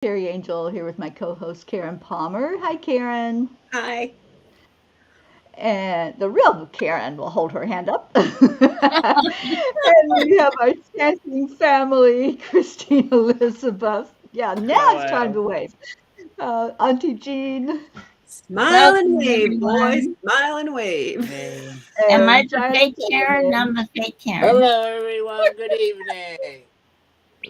Teri Angel here with my co-host Karen Palmer. Hi, Karen. Hi. And the real Karen will hold her hand up. And we have our chanting family, Christine Elizabeth. Yeah, now it's time to Hello. wave. Auntie Jean Smile and Welcome, wave, boys. everyone. Smile and wave. Hey. Am I and the Giant fake Karen? Feminine. I'm the fake Karen. Hello, everyone. Good evening.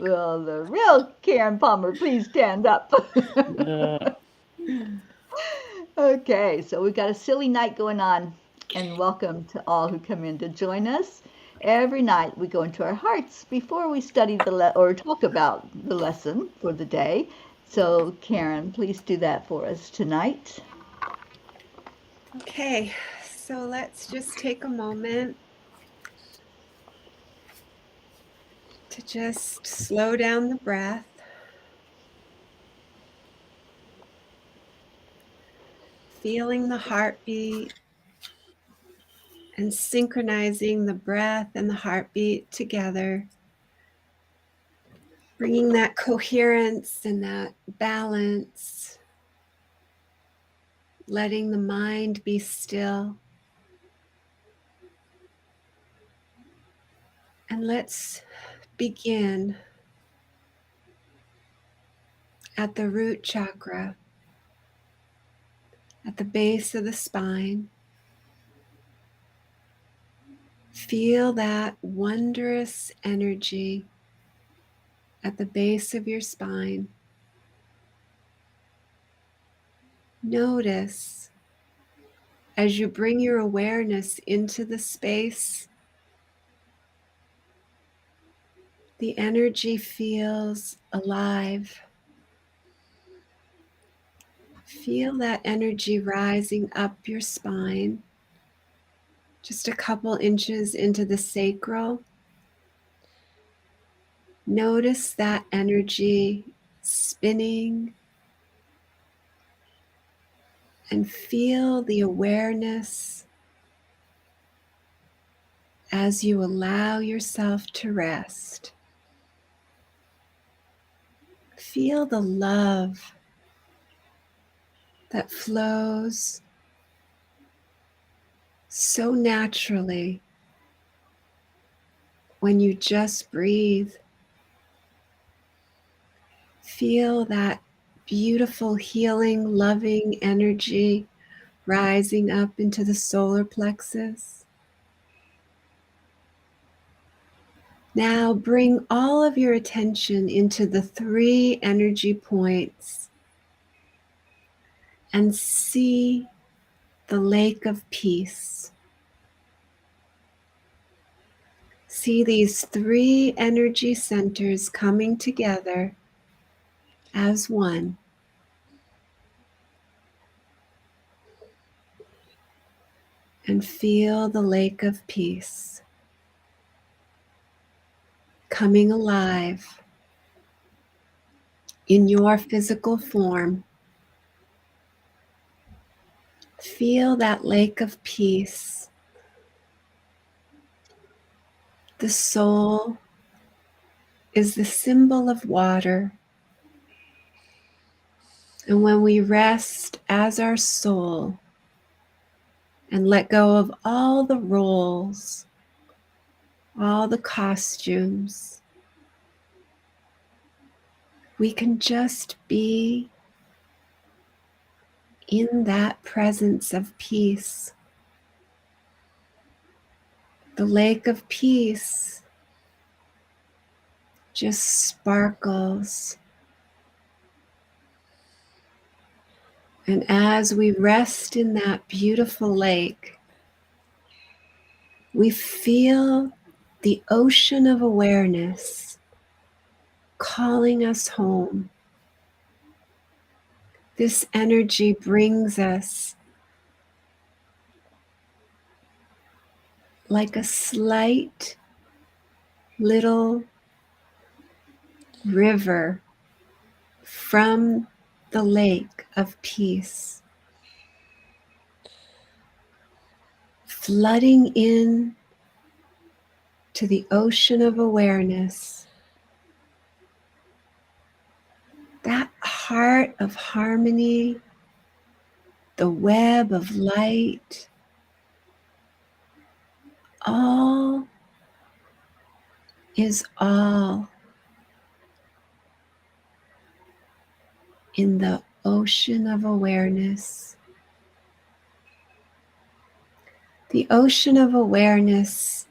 Well, the real Karen Palmer, please stand up. Uh, Okay, so we've got a silly night going on, and welcome to all who come in to join us. Every night we go into our hearts before we study or talk about the lesson for the day. So, Karen, please do that for us tonight. Okay, so let's just take a moment to just slow down the breath. Feeling the heartbeat and synchronizing the breath and the heartbeat together. Bringing that coherence and that balance. Letting the mind be still. And let's begin at the root chakra, at the base of the spine. Feel that wondrous energy at the base of your spine. Notice as you bring your awareness into the space, the energy feels alive. Feel that energy rising up your spine, just a couple inches into the sacral. Notice that energy spinning and feel the awareness as you allow yourself to rest. Feel the love that flows so naturally when you just breathe. Feel that beautiful, healing, loving energy rising up into the solar plexus. Now bring all of your attention into the 3 energy points and see the lake of peace. See these 3 energy centers coming together as one. And feel the lake of peace coming alive in your physical form. Feel that lake of peace. The soul is the symbol of water. And when we rest as our soul and let go of all the roles, all the costumes, we can just be in that presence of peace. The lake of peace just sparkles. And as we rest in that beautiful lake, we feel the ocean of awareness calling us home. This energy brings us like a slight little river from the lake of peace, flooding in to the ocean of awareness. That heart of harmony, the web of light, all is all in the ocean of awareness. The ocean of awareness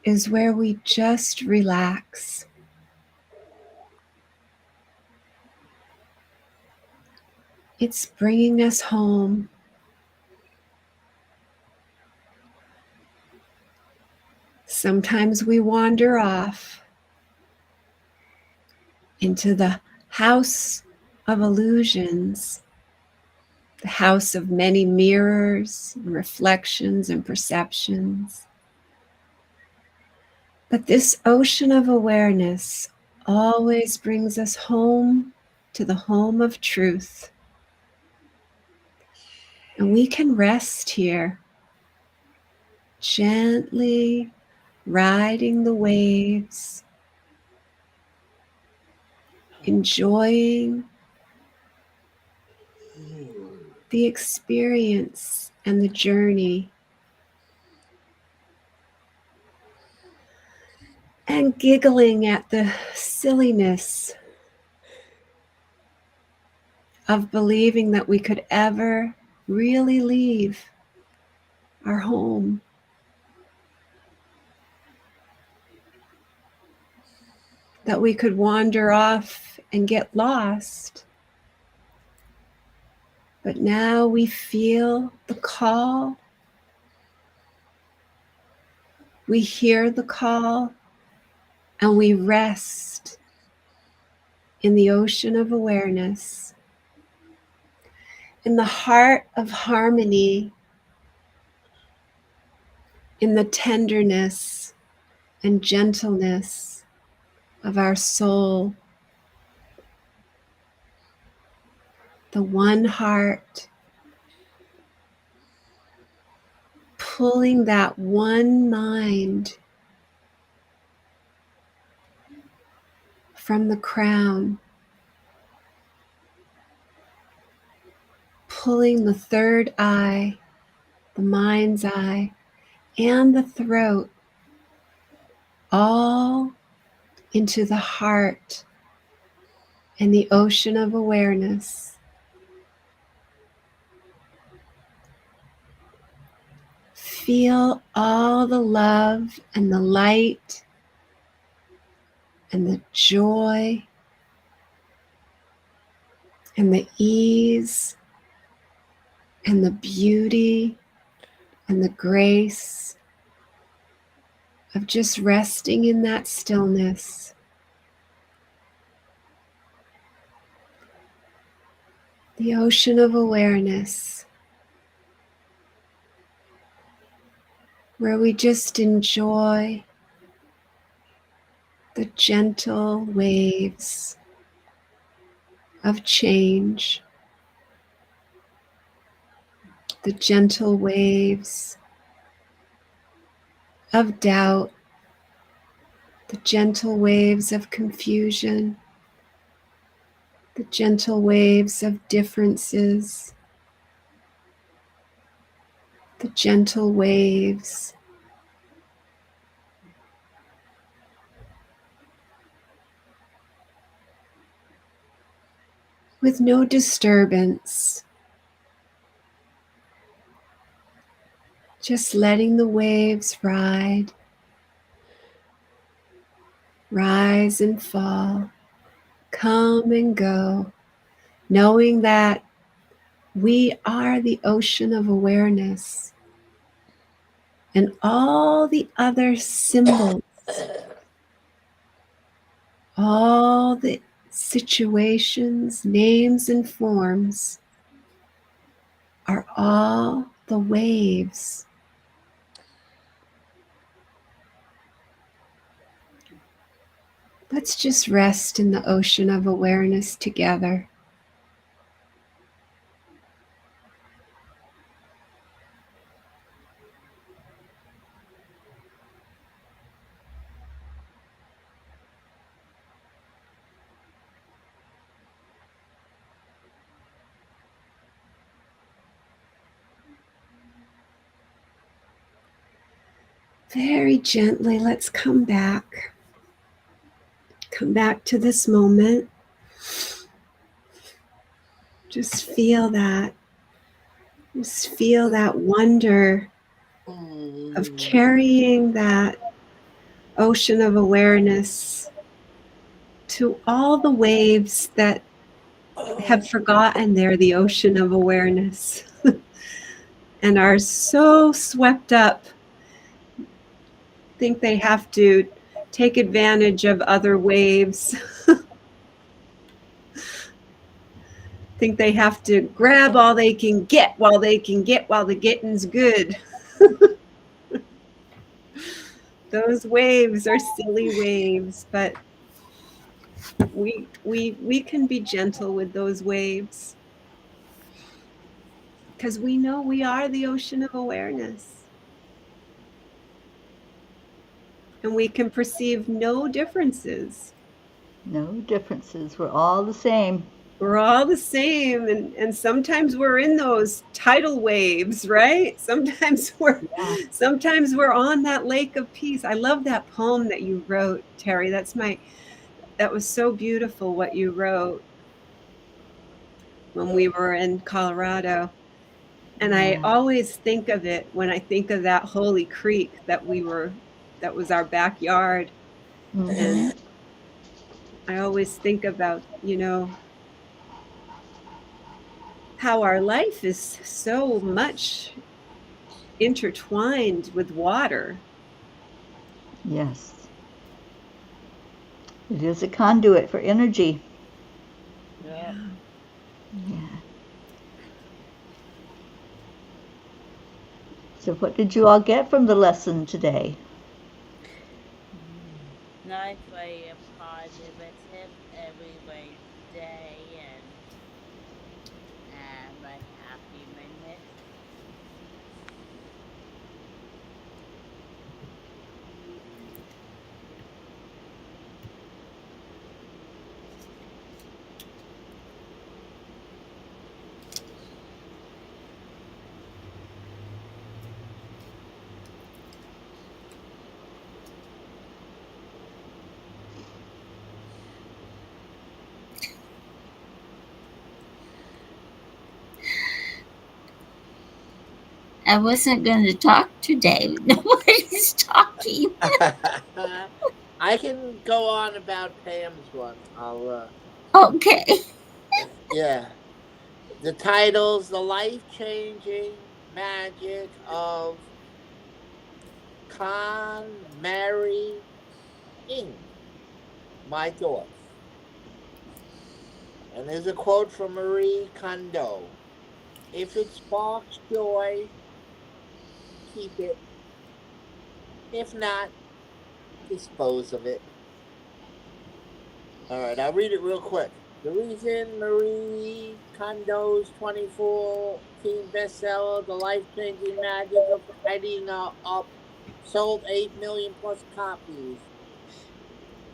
is where we just relax. It's bringing us home. Sometimes we wander off into the house of illusions, the house of many mirrors, and reflections, and perceptions. But this ocean of awareness always brings us home to the home of truth. And we can rest here, gently riding the waves, enjoying the experience and the journey, and giggling at the silliness of believing that we could ever really leave our home. That we could wander off and get lost. But now we feel the call. We hear the call, and we rest in the ocean of awareness, in the heart of harmony, in the tenderness and gentleness of our soul, the one heart, pulling that one mind from the crown, pulling the third eye, the mind's eye, and the throat, all into the heart and the ocean of awareness. Feel all the love and the light and the joy and the ease and the beauty and the grace of just resting in that stillness. The ocean of awareness, where we just enjoy the gentle waves of change, the gentle waves of doubt, the gentle waves of confusion, the gentle waves of differences, the gentle waves with no disturbance, just letting the waves rise and fall, come and go, knowing that we are the ocean of awareness, and all the other symbols, all the situations, names, and forms are all the waves. Let's just rest in the ocean of awareness together. Very gently, let's come back. Come back to this moment. Just feel that. Just feel that wonder of carrying that ocean of awareness to all the waves that have forgotten they're the ocean of awareness and are so swept up, think they have to take advantage of other waves, think they have to grab all they can get while the getting's good. Those waves are silly waves, but we can be gentle with those waves because we know we are the ocean of awareness. And we can perceive no differences. No differences. We're all the same. We're all the same, and sometimes we're in those tidal waves, right? Sometimes we're on that lake of peace. I love that poem that you wrote, Teri. That was so beautiful what you wrote when we were in Colorado. And I always think of it when I think of that holy creek that was our backyard. Mm-hmm. And I always think about, how our life is so much intertwined with water. Yes. It is a conduit for energy. Yeah. Yeah. So what did you all get from the lesson today? Nice way of positive every day and have a happy minute. I wasn't going to talk today. Nobody's talking. I can go on about Pam's one. Okay. Yeah. The title's The Life-Changing Magic of Marrying My Thoughts. And there's a quote from Marie Kondo. If it sparks joy, keep it. If not, dispose of it. All right, I'll read it real quick. The reason Marie Kondo's 2014 bestseller, The Life-Changing Magic of Tidying Up, sold 8 million plus copies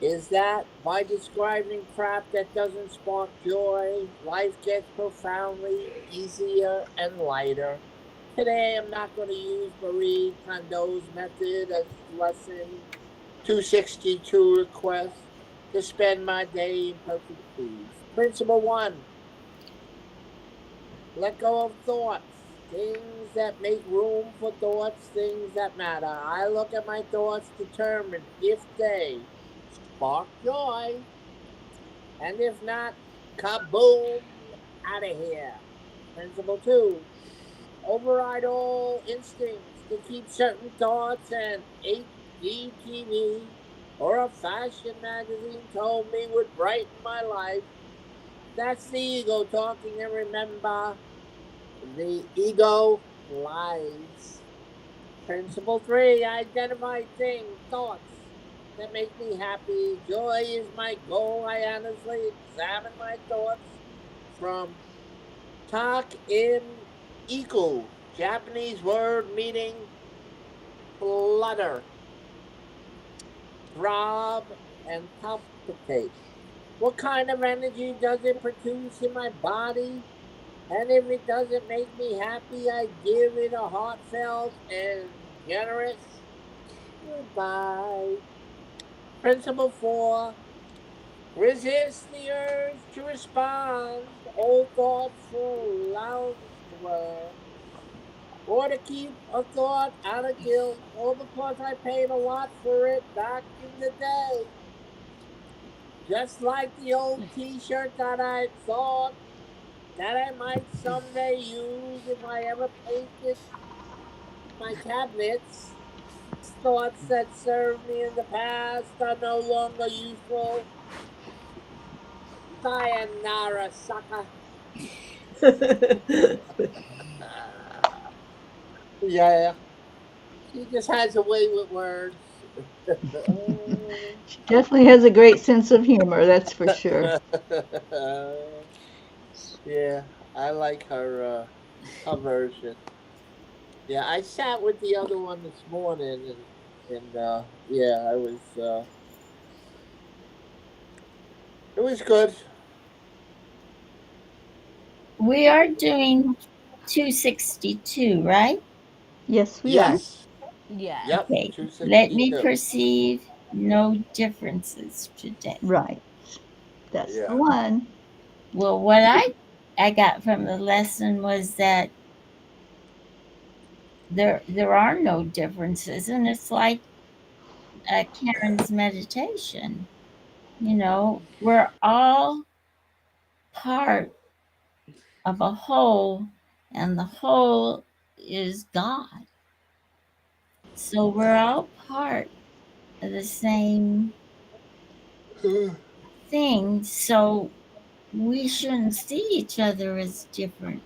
is that by describing crap that doesn't spark joy, life gets profoundly easier and lighter. Today, I'm not going to use Marie Kondo's method as lesson 262 request to spend my day in perfect peace. Principle 1, let go of thoughts. Things that make room for thoughts, things that matter. I look at my thoughts, determine if they spark joy, and if not, kaboom, out of here. Principle 2, override all instincts to keep certain thoughts and HGTV or a fashion magazine told me would brighten my life. That's the ego talking, and remember, the ego lies. Principle 3, identify things, thoughts that make me happy. Joy is my goal. I honestly examine my thoughts from Tak in Iku, Japanese word meaning flutter, throb, and palpitate. What kind of energy does it produce in my body? And if it doesn't make me happy, I give it a heartfelt and generous Goodbye. Principle 4. Resist the urge to respond. Old thoughts will lounswear. Or to keep a thought out of guilt. All because I paid a lot for it back in the day. Just like the old t-shirt that I thought that I might someday use if I ever painted my cabinets. Thoughts that served me in the past are no longer useful. Sayonara, sucker. Yeah, she just has a way with words. She definitely has a great sense of humor, that's for sure. Yeah, I like her version. Yeah, I sat with the other one this morning, and yeah, it was good. We are doing 262, right? Yes, we are. Yes. Yes. Yep. Okay. Two Let sixty me two. perceive no differences today. Right. That's the Yeah. one. Well, what I got from the lesson was that there are no differences, and it's like Karen's meditation. We're all part of a whole, and the whole is God. So we're all part of the same thing. So we shouldn't see each other as different.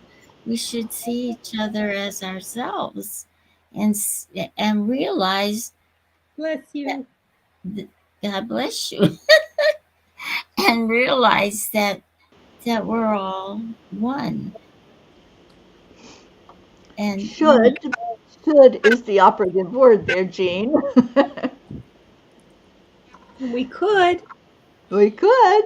We should see each other as ourselves, and realize Bless that you. God bless you, and realize that we're all one. And Should is the operative word there, Jean. We could. We could.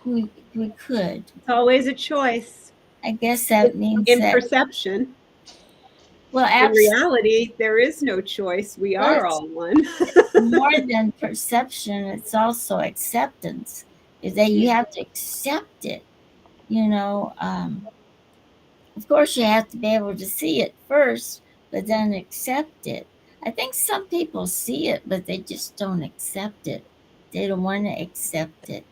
we could. It's always a choice. I guess that means In that, perception, well, in reality, there is no choice. We well, are it's all one. more than perception. It's also acceptance. Is that you have to accept it. You know, of course, you have to be able to see it first, but then accept it. I think some people see it, but they just don't accept it. They don't want to accept it.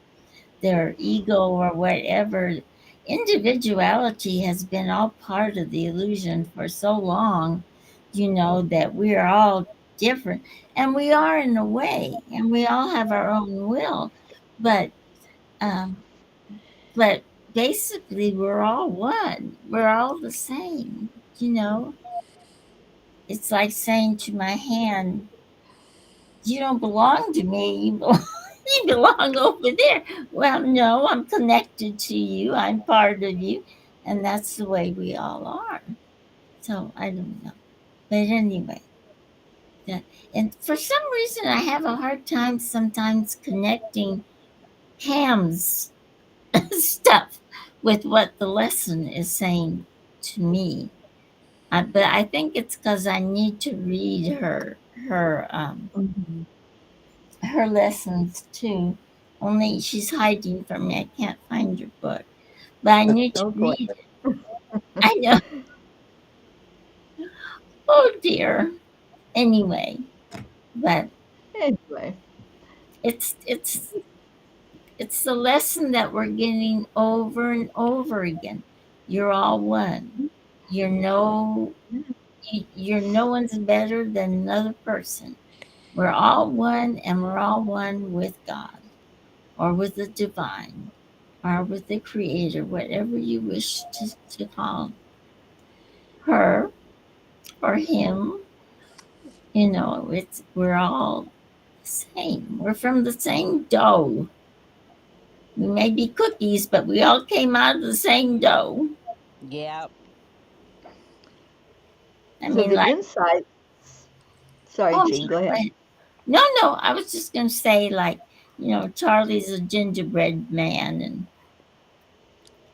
Their ego or whatever. Individuality has been all part of the illusion for so long, that we're all different. And we are in a way, and we all have our own will. But um, but basically we're all one. We're all the same. You know, it's like saying to my hand, "You don't belong to me. You belong over there." Well, no, I'm connected to you. I'm part of you, and that's the way we all are. So I don't know, but anyway, that, and for some reason, I have a hard time sometimes connecting Pam's stuff with what the lesson is saying to me. But I think it's because I need to read her um, Mhm. her lessons too. Only she's hiding from me. I can't find your book, but I need to Oh boy. read it. I know. Oh dear. Anyway, but Anyway, it's the lesson that we're getting over and over again. You're all one. You're no you're no one's better than another person. We're all one, and we're all one with God, or with the divine, or with the creator, whatever you wish to call her or him. We're all the same. We're from the same dough. We may be cookies, but we all came out of the same dough. Yep. I so mean, the like, insight. Sorry, oh, I'm Jean, sorry, go go ahead. ahead. No, no, I was just going to say, like, Charlie's a gingerbread man, and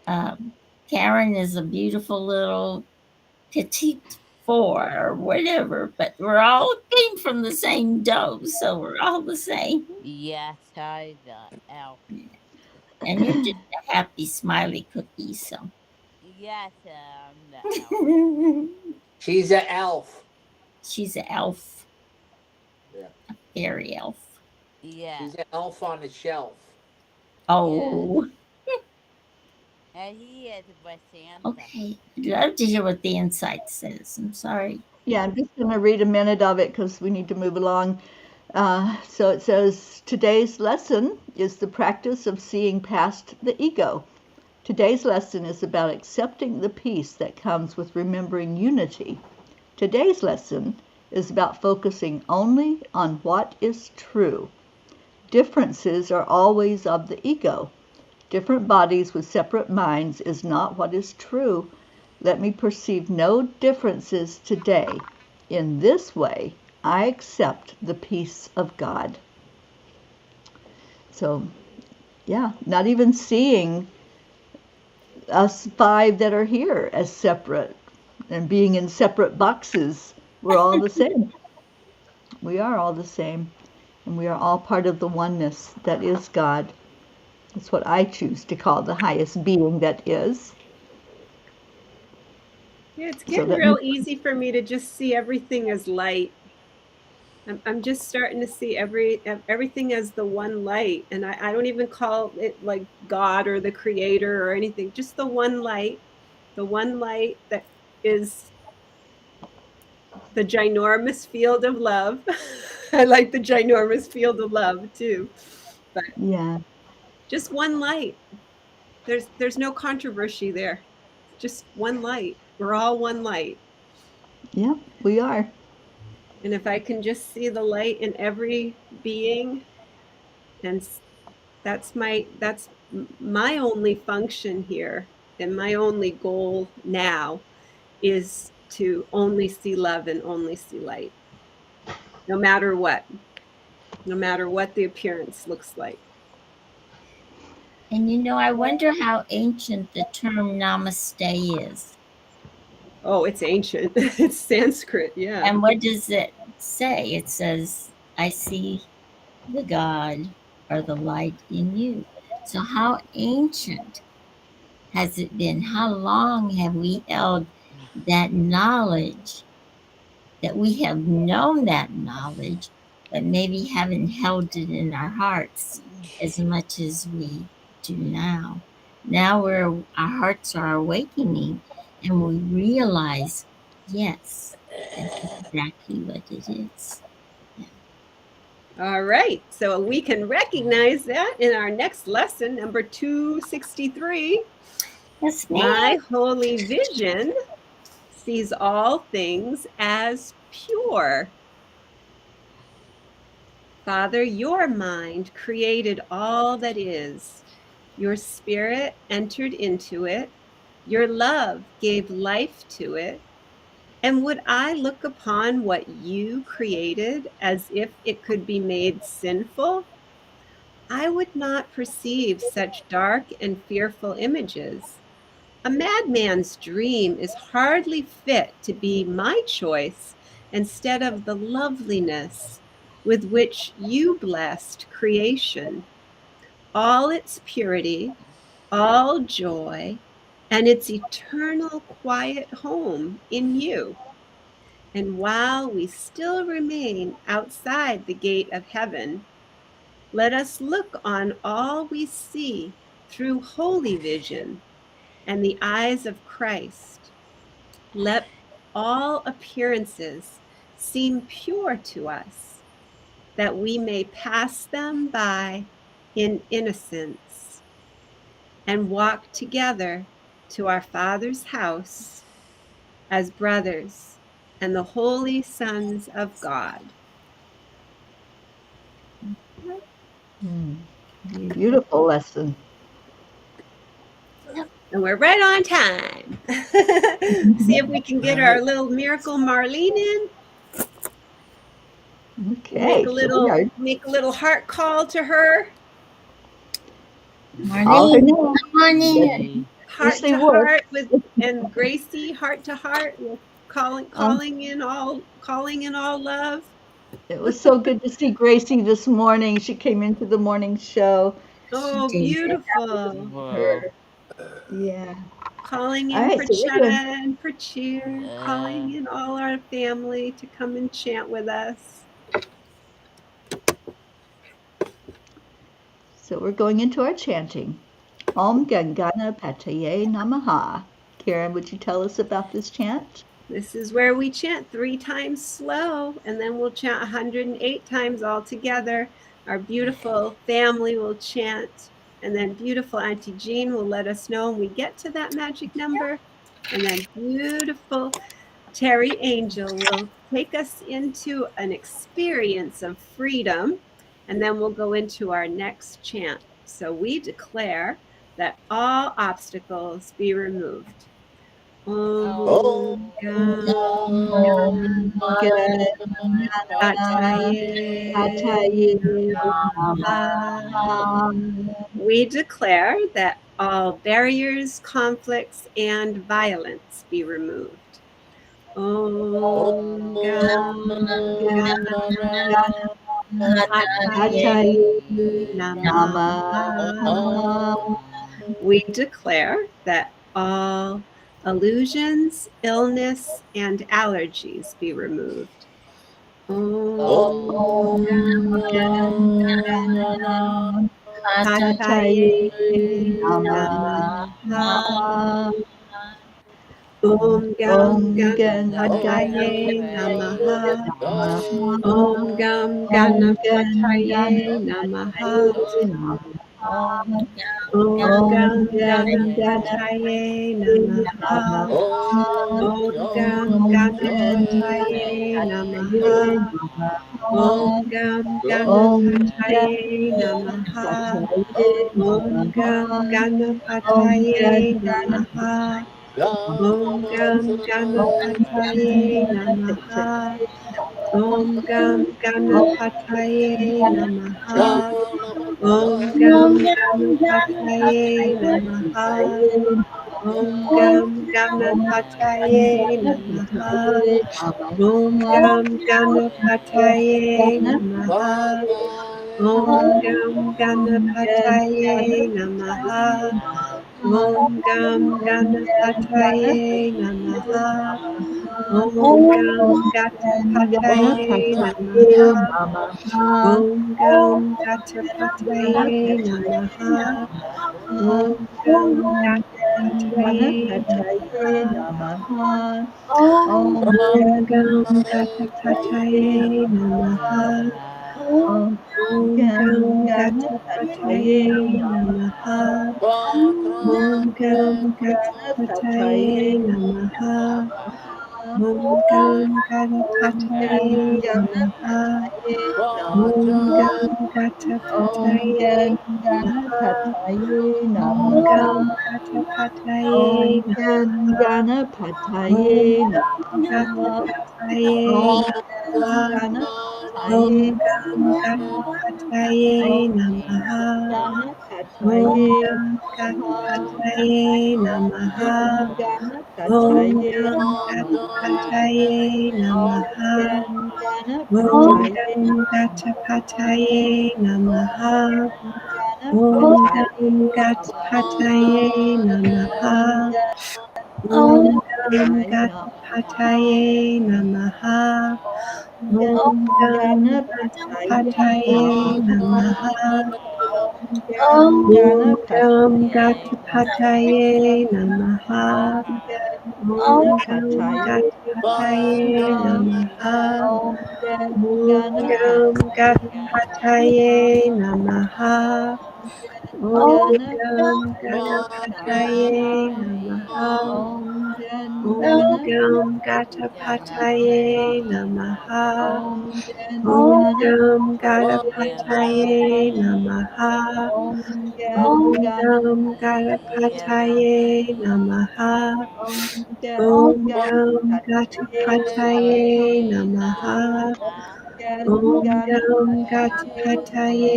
um, Karen is a beautiful little petite 4 or whatever, but we're all came from the same dough, so we're all the same. Yes, I know. Elf. And you're just a happy, smiley cookie, so. Yes, the elf. She's an elf. She's an elf. Yeah. A fairy elf. Yeah. She's an elf on the shelf. Oh. And he is with Santa. Okay. I'd love to hear what the insight says. I'm sorry. Yeah, I'm just going to read a minute of it because we need to move along. So it says, today's lesson is the practice of seeing past the ego. Today's lesson is about accepting the peace that comes with remembering unity. Today's lesson is about focusing only on what is true. Differences are always of the ego. Different bodies with separate minds is not what is true. Let me perceive no differences today. In this way, I accept the peace of God. So, yeah, not even seeing us 5 that are here as separate and being in separate boxes. We're all the same. We are all the same. And we are all part of the oneness that is God. That's what I choose to call the highest being that is. Yeah, it's getting real easy for me to just see everything as light. I'm just starting to see everything as the one light. And I don't even call it like God or the creator or anything, just the one light that is the ginormous field of love. I like the ginormous field of love too. But yeah, just one light. There's no controversy there. Just one light. We're all one light. Yeah, we are. And if I can just see the light in every being, and that's my only function here, and my only goal now is to only see love and only see light, no matter what the appearance looks like. And I wonder how ancient the term namaste is. Oh, it's ancient. It's Sanskrit, yeah. And what does it say? It says, I see the God or the light in you. So how ancient has it been? How long have we held that knowledge, that we have known that knowledge, but maybe haven't held it in our hearts as much as we do now? Now our hearts are awakening and we realize, yes, that's exactly what it is. Yeah. All right, so we can recognize that in our next lesson, number 263. Yes, ma'am. My holy vision sees all things as pure. Father, your mind created all that is. Your spirit entered into it. Your love gave life to it. And would I look upon what you created as if it could be made sinful? I would not perceive such dark and fearful images. A madman's dream is hardly fit to be my choice instead of the loveliness with which you blessed creation, all its purity, all joy, and its eternal quiet home in you. And while we still remain outside the gate of heaven, let us look on all we see through holy vision and the eyes of Christ. Let all appearances seem pure to us, that we may pass them by in innocence and walk together to our Father's house as brothers and the holy sons of God. Beautiful lesson. And we're right on time. See if we can get our little miracle Marlene in. Okay. Make a little heart call to her. Marlene, come on in. Heart to heart and Gracie, heart to heart with calling in all love. It was so good to see Gracie this morning. She came into the morning show. Oh, She did. beautiful. Wow. Yeah. Calling All in right, for so we're doing. chant, for cheer, calling in all our family to come and chant with us. So we're going into our chanting. Om Gam Ganapataye Namaha. Karen, would you tell us about this chant? This is where we chant 3 times slow, and then we'll chant 108 times all together. Our beautiful family will chant, and then beautiful Auntie Jean will let us know when we get to that magic number. And then beautiful Teri Angel will take us into an experience of freedom, and then we'll go into our next chant. So we declare that all obstacles be removed. Om Om Gam Ganapataye Namaha. We declare that all barriers, conflicts, and violence be removed. Om Gam Ganapataye Namaha. We declare that all illusions, illness, and allergies be removed. Om Ganapataye Namaha. Om Gam Ganapataye Namaha. Om Gam Ganapataye Namaha. Om Gam Ganapataye Namaha. Om Gam Ganapataye Namaha. Om Gam Ganapataye Namaha. Om Gam Ganapataye Namaha. Om Gam Ganapataye Namaha. Om Gam Ganapataye Namaha. Om Gam Ganapataye Namaha. Om Gam Ganapataye Namaha. Om Gam Ganapataye Namaha. Om Gam Ganapataye Namaha. Om Gam Ganapataye Namaha. Om Gam Ganapataye Namaha. Om Gam Ganapataye Namaha. Om Gam Ganapataye Namaha. Om Gam Ganapataye Namaha. Om Om Gam Ganapataye Namaha. Om Gam Ganapataye Namaha. Om Gam Ganapataye Namaha. Om Gam Ganapataye Namaha. Om Gam Ganapataye Namaha. Ganapataye Om Namaha. Ganapataye Om Namaha. Ganapataye Om Gam Ganapataye Namaha. Om Ganapataye Gam Namaha. Ganapataye Namaha. Om Ganapataye Gam Ganapataye Om Namaha. Om Ganapataye Gam Ganapataye Namaha. Om Ganapataye Gam Namaha. Ganapataye Namaha. Om Gam Ganapataye Ganapataye Namaha. Om Gam Ganapataye Ganapataye Namaha. Om Gam Ganapataye Ganapataye Namaha. Om Gam Ganapataye Namaha. Om Om Gam Ganapataye Namaha. Om Gam Ganapataye Namaha. Om Om Gam Ganapataye Namaha. Om Om Gana Gam Pataye Ganapataye Namaha. Om Om Gana Gam Ganapataye Namaha. Om Om Gana Gam Pataye Ganapataye Namaha. Om Gana Gam Pataye Ganapataye Namaha. Om Om Gana Gam Pataye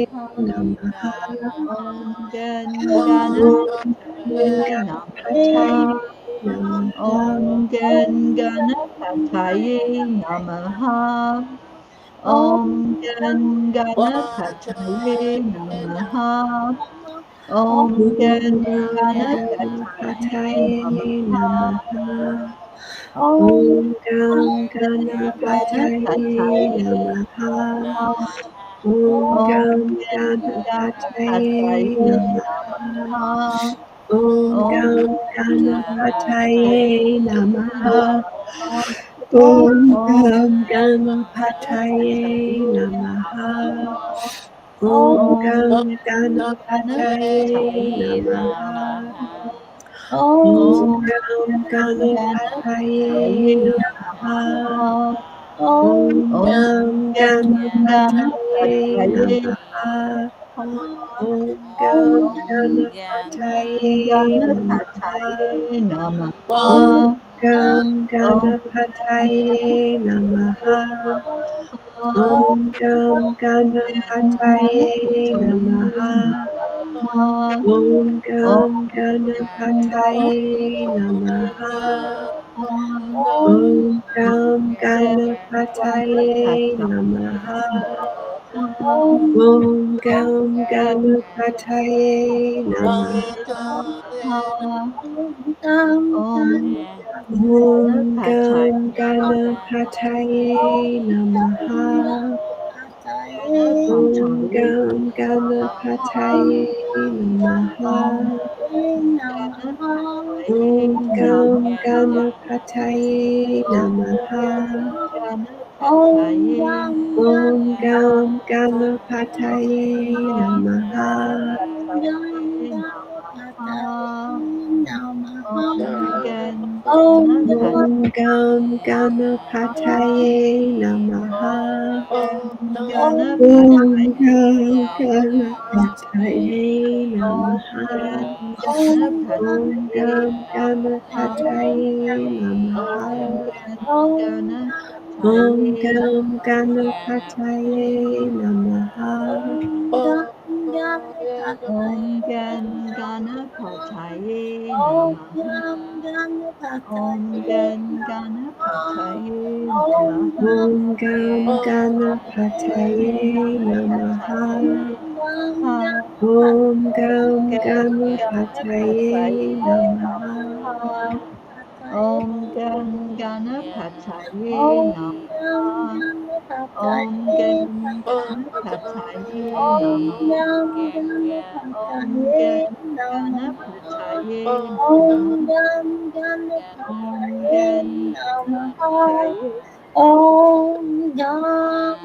Ganapataye Namaha Om Gam Ganapataye Namaha. Om Gam Ganapataye Namaha. Om Gam Ganapataye Namaha. Om Gam Ganapataye Namaha. Namaha. Om Om Gam Ganapataye Ganapataye Namaha. Namaha. Om Om Gam Ganapataye Namaha. Namaha. Om Om Gam Ganapataye Namaha. Om Om Gam Ganapataye Namaha. Om Om Gam Ganapataye Namaha. Namaha. Om Om Gam Ganapataye Ganapataye Namaha. Namaha. Om Gam Om Ganapataye Namaha. Ganapataye Om Namaha. Gam Om Ganapataye Namaha. Namaha. Om Gam Ganapataye Namaha. Namaha. Om Om Gam Ganapataye Namaha. Om Gam Ganapataye Namaha. Om Gam Ganapataye Namaha. Om Om Ganapataye Gam Ganapataye Namaha. Om Gam Ganapataye Namaha. Om Gam Ganapataye Namaha. Om Gam Ganapataye Namaha. Om Gam Ganapataye Namaha. Om Gam Ganapataye Namaha. Om Gam Ganapataye Namaha. Om Gam Ganapataye Namaha. Om Gan Ganapataye Namaha. Om Gan Ganapataye Namaha. Om Gam Om Ganapataye Namaha. Ganapataye Om Gam Ganapataye Ganapataye Namaha. Namaha. Om Gan Ganapataye Namaha. Om Gan Ganapataye Namaha. Om Gan Ganapataye Namaha. Om Gan Ganapataye Om Gam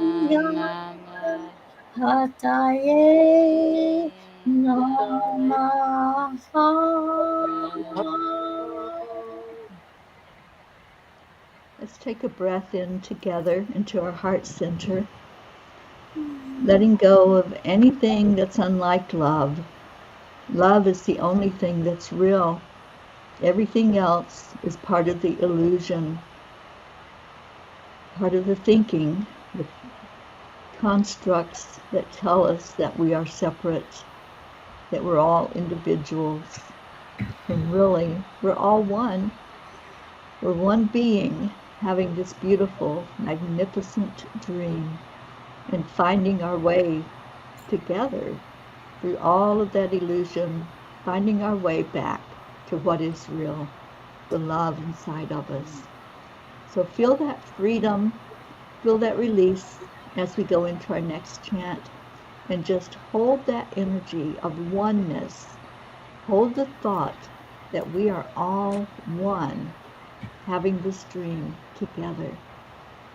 Ganapataye Namaha. Let's take a breath in together into our heart center, letting go of anything that's unlike love. Love is the only thing that's real. Everything else is part of the illusion, part of the thinking, the constructs that tell us that we are separate, that we're all individuals. And really, we're all one. We're one being having this beautiful, magnificent dream and finding our way together through all of that illusion, finding our way back to what is real, the love inside of us. So feel that freedom, feel that release as we go into our next chant, and just hold that energy of oneness. Hold the thought that we are all one, having this dream together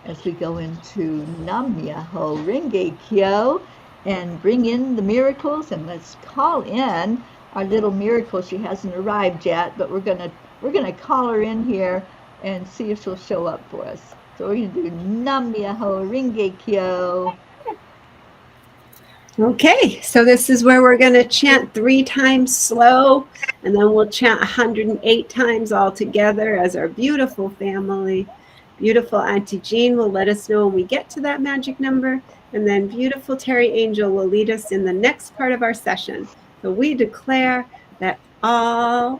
as we go into Nam Myoho Renge Kyo and bring in the miracles, and let's call in our little miracle. She hasn't arrived yet, but we're gonna call her in here and see if she'll show up for us. So we're gonna do Nam Myoho Renge Kyo. Okay, so this is where we're going to chant 3 times slow, and then we'll chant 108 times all together as our beautiful family. Beautiful Auntie Jean will let us know when we get to that magic number, and then beautiful Teri Angel will lead us in the next part of our session. So we declare that all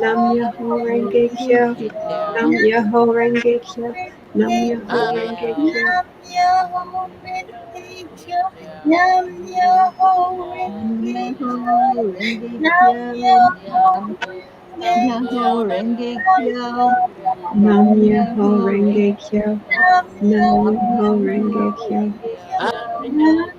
Nam Myoho Renge Kyo. Nam Myoho Renge Kyo. Nam Myoho Renge Kyo. Nam Myoho Renge Kyo. Nam Myoho Renge Kyo. Renge Nam Kyo, Myoho Nam Renge Myoho Renge Kyo. Kyo, Nam Nam Myoho Myoho Renge Renge Kyo. Kyo, Nam Nam Nam Myoho Myoho Myoho Renge Renge Kyo. Renge Kyo. Kyo, Nam Nam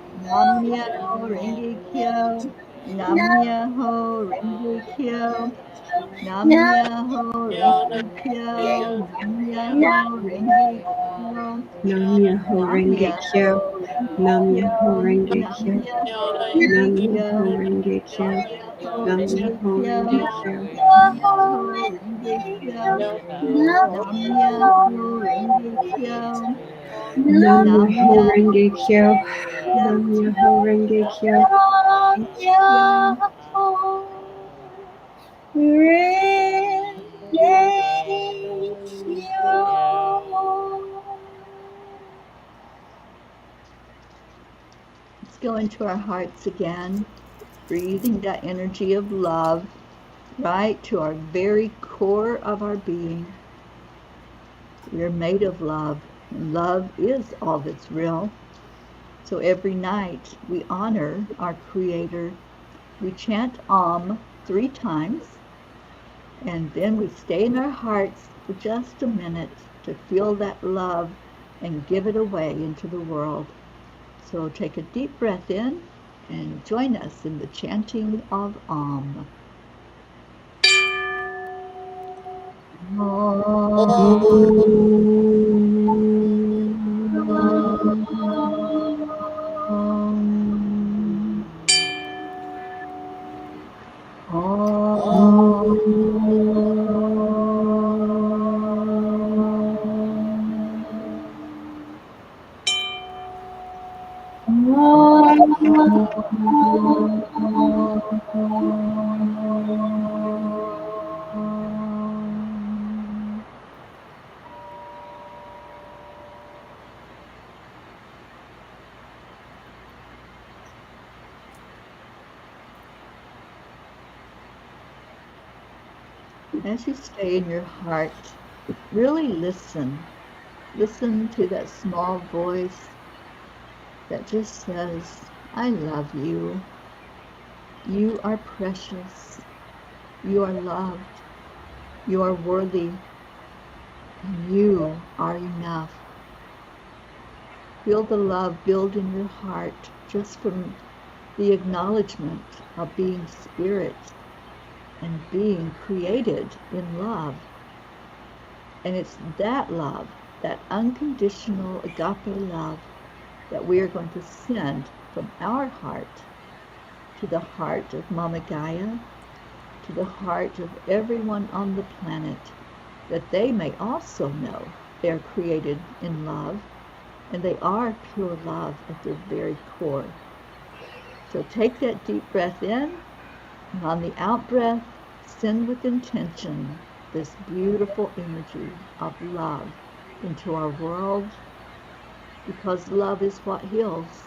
Myoho Myoho Renge Kyo, Nam Nam Myoho Renge Kyo, Nam Nam Myoho Renge Kyo, Nam Myoho Renge Kyo, Nam Myoho Nam Renge Myoho Kyo. Renge Nam Kyo, Myoho Renge Nam Kyo. Myoho Nam Renge Kyo, Myoho Renge Kyo. Nam Myoho Nam Renge Myoho Kyo, Renge Kyo. Nam Myoho Renge Kyo, Nam Myoho Renge Kyo, Nam Nam Myoho Myoho Renge Kyo. Renge Kyo, Nam Myoho Renge Kyo. Kyo. Let's go into our hearts again, breathing that energy of love right to our very core of our being. We are made of love, and love is all that's real. So every night we honor our Creator. We chant Om 3 times, and then we stay in our hearts for just a minute to feel that love and give it away into the world. So take a deep breath in and join us in the chanting of Om. As you stay in your heart, really listen. Listen to that small voice that just says, I love you. You are precious. You are loved. You are worthy. And you are enough. Feel the love build in your heart just from the acknowledgement of being spirit and being created in love. And it's that love, that unconditional agape love, that we are going to send from our heart to the heart of Mama Gaia, to the heart of everyone on the planet, that they may also know they are created in love and they are pure love at their very core. So take that deep breath in, and on the out breath, send with intention this beautiful energy of love into our world, because love is what heals,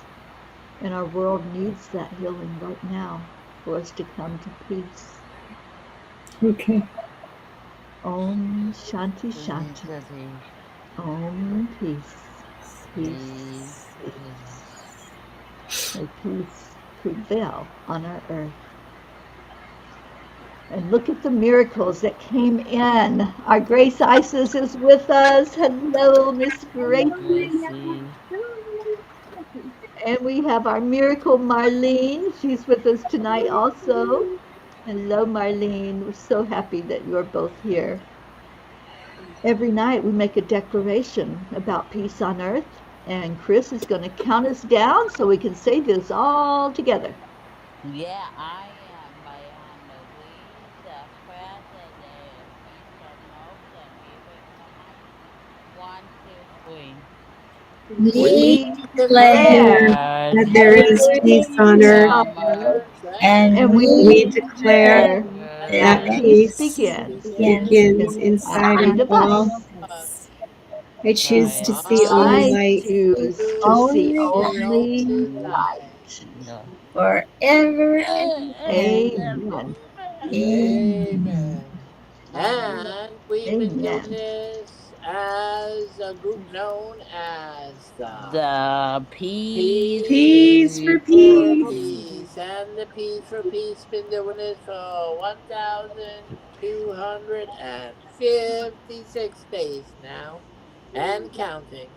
and our world needs that healing right now for us to come to peace. Okay. Om Shanti Shanti. Om Peace. Peace. Peace. May peace prevail on our earth. And look at the miracles that came in. Our Grace Isis is with us. Hello, Miss Gracie. And we have our miracle Marlene. She's with us tonight also. Hello, Marlene. We're so happy that you're both here. Every night we make a declaration about peace on earth, and Chris is going to count us down so we can say this all together. Yeah, I am Bayan we declare the day of peace on earth and miracle night. 1, 2, 3. We We Declare declare declare that that there there is there is peace is on peace earth. on Summer, earth, and and we We we declare declare declare that that that peace peace begins begins begins inside inside of of all. us. us. I choose to see only I light. choose to see Only only light. forever and Amen. Amen. amen. Amen. And we've been doing Amen. this as a group known as The peace Peace for for peace. Peace. And the Peace for Peace been doing this for 1,256 days now and counting.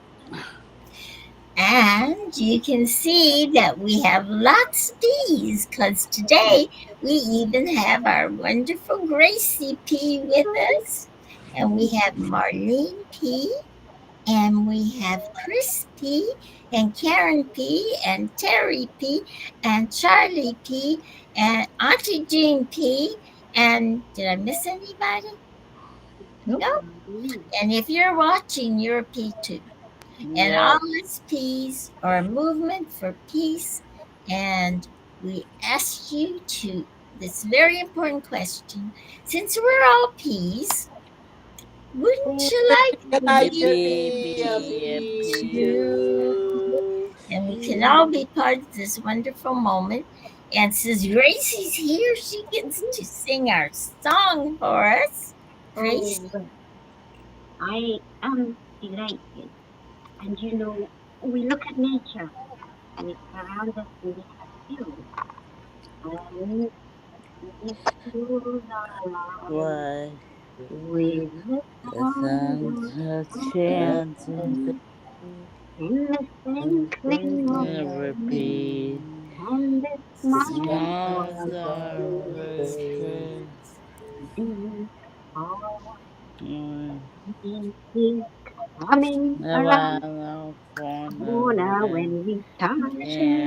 And you can see that we have lots of P's because today we even have our wonderful Gracie P with us. And we have Marlene P. And we have Chris P. and Karen P. and Terry P. and Charlie P. and Auntie Jean P. And did I miss anybody? Nope. No. And if you're watching, you're a P too. And all Yep. its P's are a movement for peace. And we ask you to this very important question. Since we're all P's, wouldn't you like I'd to like to be be a a Peace P too? too. And we can all be part of this wonderful moment. And since Gracie's here, she gets to sing our song for us. Gracie? Oh, I am delighted. And you know, we look at nature and it's around us and we have hills. And these hills are lined Why with the the sound songs are of chanting birds in the sprinkling of never rain. be. And the smiles Smiles of are birds, birthday. these are Mm. pieces coming around Around the corner corner when we touch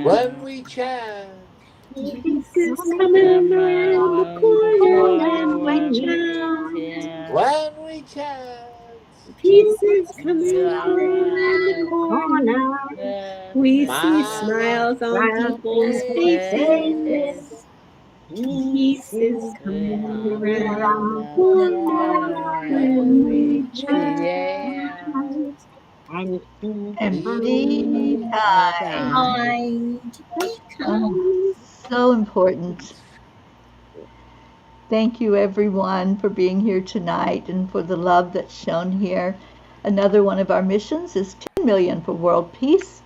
When and we chant, pieces Pieces coming coming around the around the corner corner when we when corner we chant. we touch chant. when we chant. Pieces pieces coming around around the the Around corner. corner. the We see Smile on smiles on Smiles people's on people's faces. faces, faces. faces. Pieces pieces coming coming around the Around around the the corner corner corner when when when we we we chant. chant. chant. And peace And be Be Be kind. kind. kind. Kind. Be Oh, kind. so important. Thank you, everyone, for being here tonight and for the love that's shown here. Another one of our missions is 10 million for world peace.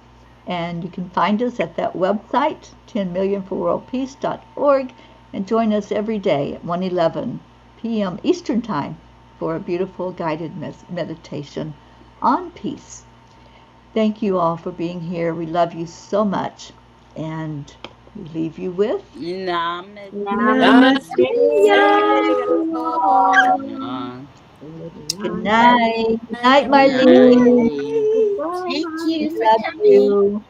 And you can find us at that website, 10millionforworldpeace.org, and join us every day at 1:11 p.m. Eastern Time for a beautiful guided meditation on peace. Thank you all for being here. We love you so much. And we leave you with Namaste. Namaste. Namaste. Good good night. night. Good Night, night, Good everyone. Marlene. night. Thank Goodbye. you We for love coming. you.